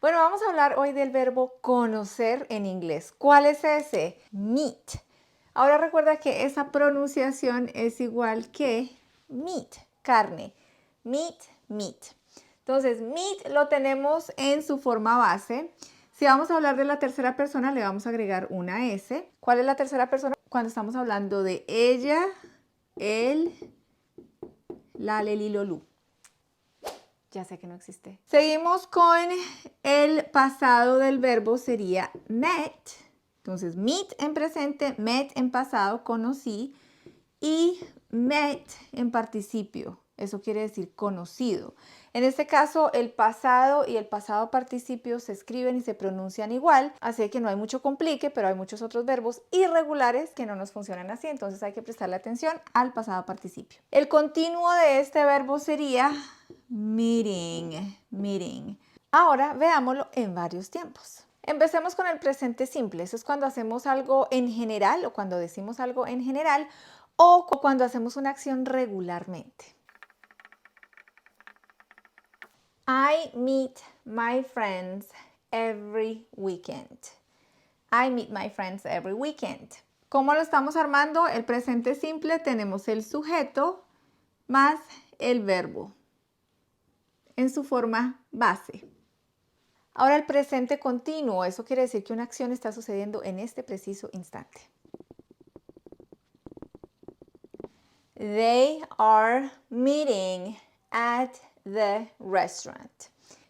Bueno, vamos a hablar hoy del verbo conocer en inglés. ¿Cuál es ese? Meet. Ahora recuerda que esa pronunciación es igual que meat, carne. Meet, meat. Entonces, meet lo tenemos en su forma base. Si vamos a hablar de la tercera persona, le vamos a agregar una S. ¿Cuál es la tercera persona? Cuando estamos hablando de ella, él, la, leli, lolú. Ya sé que no existe. Seguimos con el pasado del verbo, sería met. Entonces, meet en presente, met en pasado, conocí. Y met en participio. Eso quiere decir conocido. En este caso, el pasado y el pasado participio se escriben y se pronuncian igual, así que no hay mucho complique, pero hay muchos otros verbos irregulares que no nos funcionan así, entonces hay que prestarle atención al pasado participio. El continuo de este verbo sería meeting, meeting. Ahora veámoslo en varios tiempos. Empecemos con el presente simple. Eso es cuando hacemos algo en general o cuando decimos algo en general o cuando hacemos una acción regularmente. I meet my friends every weekend. I meet my friends every weekend. ¿Cómo lo estamos armando? El presente simple tenemos el sujeto más el verbo en su forma base. Ahora el presente continuo, eso quiere decir que una acción está sucediendo en este preciso instante. They are meeting at the restaurant.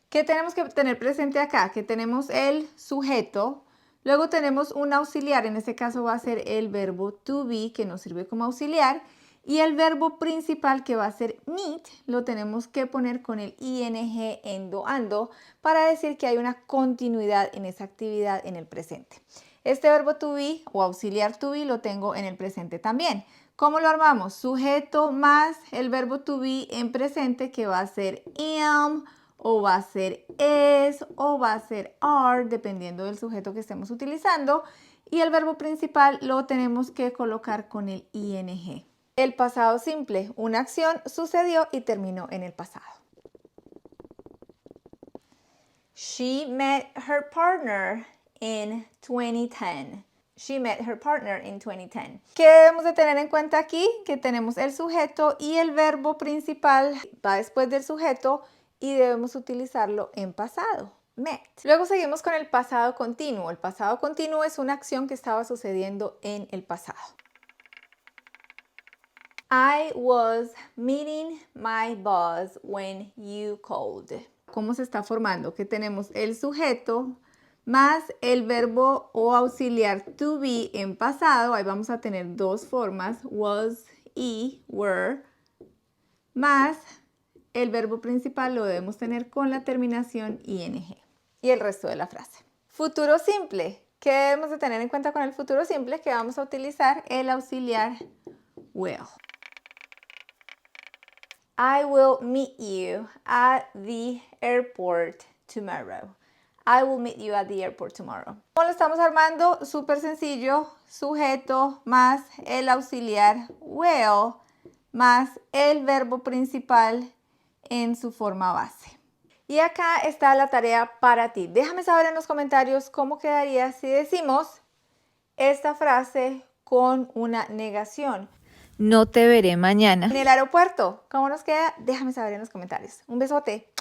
¿Qué tenemos que tener presente acá? Que tenemos el sujeto, luego tenemos un auxiliar, en este caso va a ser el verbo to be, que nos sirve como auxiliar, y el verbo principal, que va a ser meet, lo tenemos que poner con el ing endo ando para decir que hay una continuidad en esa actividad en el presente. Este verbo to be o auxiliar to be lo tengo en el presente también. ¿Cómo lo armamos? Sujeto más el verbo to be en presente, que va a ser am, o va a ser is, o va a ser are, dependiendo del sujeto que estemos utilizando. Y el verbo principal lo tenemos que colocar con el ing. El pasado simple, una acción sucedió y terminó en el pasado. She met her partner in 2010. She met her partner in 2010. ¿Qué debemos de tener en cuenta aquí? Que tenemos el sujeto y el verbo principal va después del sujeto y debemos utilizarlo en pasado. Met. Luego seguimos con el pasado continuo. El pasado continuo es una acción que estaba sucediendo en el pasado. I was meeting my boss when you called. ¿Cómo se está formando? Que tenemos el sujeto más el verbo o auxiliar to be en pasado. Ahí vamos a tener dos formas, was y were, más el verbo principal lo debemos tener con la terminación ing. Y el resto de la frase. Futuro simple. ¿Qué debemos de tener en cuenta con el futuro simple? Que vamos a utilizar el auxiliar will. I will meet you at the airport tomorrow. I will meet you at the airport tomorrow. ¿Cómo lo estamos armando? Súper sencillo. Sujeto más el auxiliar will más el verbo principal en su forma base. Y acá está la tarea para ti. Déjame saber en los comentarios cómo quedaría si decimos esta frase con una negación. No te veré mañana. En el aeropuerto, ¿cómo nos queda? Déjame saber en los comentarios. Un besote.